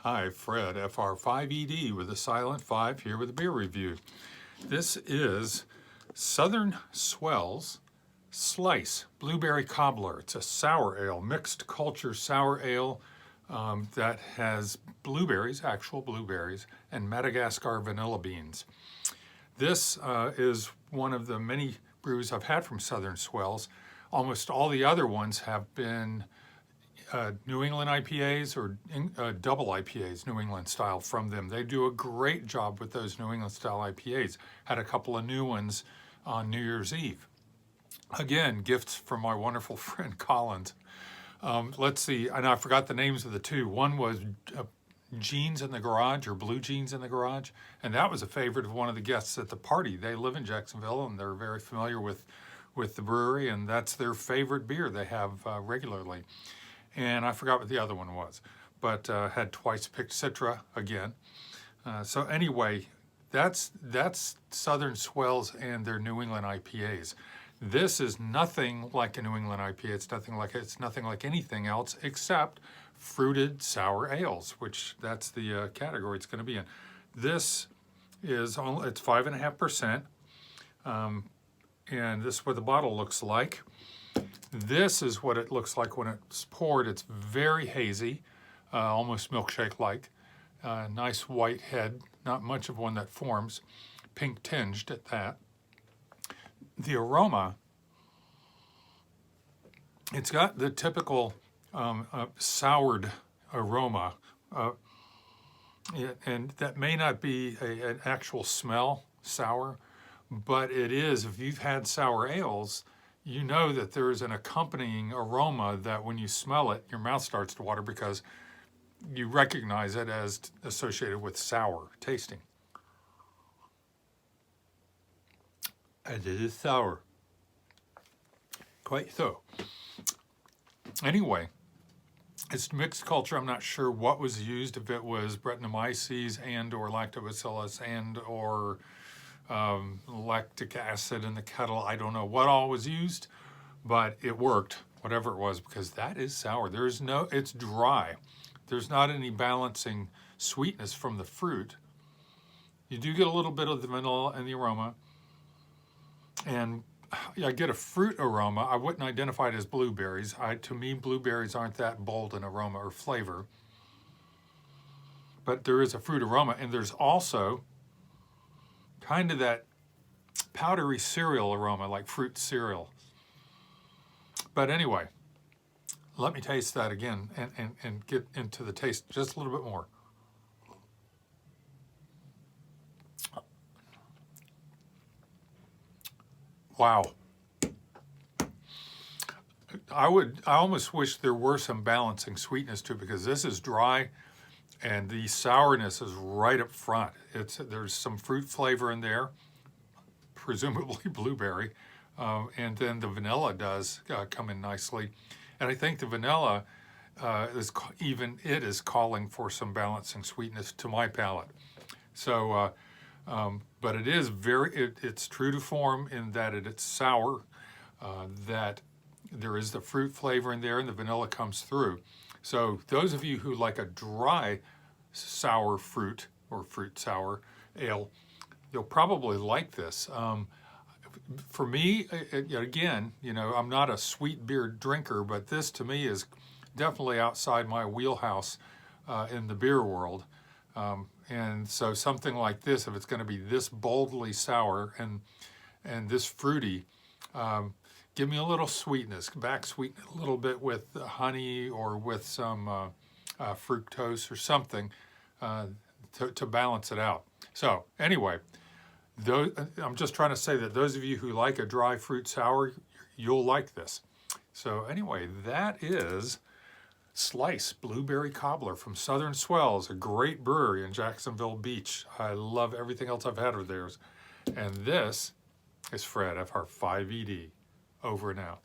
Hi, Fred, FR5ED with a silent 5 here with a beer review. This is Southern Swells Slice Blueberry Cobbler. It's a sour ale, mixed culture sour ale that has blueberries, actual blueberries, and Madagascar vanilla beans. This is one of the many brews I've had from Southern Swells. Almost all the other ones have been New England IPAs or double IPAs, New England style from them. They do a great job with those New England style IPAs. Had a couple of new ones on New Year's Eve. Again, gifts from my wonderful friend Collins. Let's see, and I forgot the names of the two. One was Jeans in the Garage, or Blue Jeans in the Garage, and that was a favorite of one of the guests at the party. They live in Jacksonville and they're very familiar with the brewery, and that's their favorite beer they have regularly. And I forgot what the other one was, but had twice picked Citra again. So anyway, that's Southern Swells and their New England IPAs. This is nothing like a New England IPA. It's nothing like anything else except fruited sour ales, which that's the category it's going to be in. This is it's 5.5%, and this is what the bottle looks like. This is what it looks like when it's poured. It's very hazy, almost milkshake-like. Nice white head, not much of one that forms, pink tinged at that. The aroma, it's got the typical soured aroma, and that may not be an actual smell sour, but it is. If you've had sour ales, you know that there is an accompanying aroma that when you smell it, your mouth starts to water because you recognize it as associated with sour tasting. And it is sour. Quite so. Anyway, it's mixed culture. I'm not sure what was used, if it was Brettanomyces and or lactobacillus and or lactic acid in the kettle. I don't know what all was used, but it worked, whatever it was, because that is sour. It's dry. There's not any balancing sweetness from the fruit. You do get a little bit of the vanilla and the aroma, and I get a fruit aroma. I wouldn't identify it as blueberries. To me, blueberries aren't that bold in aroma or flavor, but there is a fruit aroma, and there's also kind of that powdery cereal aroma, like fruit cereal. But anyway, let me taste that again and get into the taste just a little bit more. Wow. I almost wish there were some balancing sweetness to it, because this is dry and the sourness is right up front. There's some fruit flavor in there, presumably blueberry, and then the vanilla does come in nicely. And I think the vanilla is calling for some balancing sweetness to my palate. So, but it is it's true to form in that it's sour, that there is the fruit flavor in there and the vanilla comes through. So those of you who like a dry sour fruit or fruit sour ale, you'll probably like this. For me, again, I'm not a sweet beer drinker, but this to me is definitely outside my wheelhouse in the beer world. And so something like this, if it's going to be this boldly sour and this fruity, give me a little sweetness, back sweeten it a little bit with honey or with some fructose or something to balance it out. So anyway, I'm just trying to say that those of you who like a dry fruit sour, you'll like this. So anyway, that is Slice Blueberry Cobbler from Southern Swells, a great brewery in Jacksonville Beach. I love everything else I've had of theirs. And this is Fred, FR5ED. Over and out.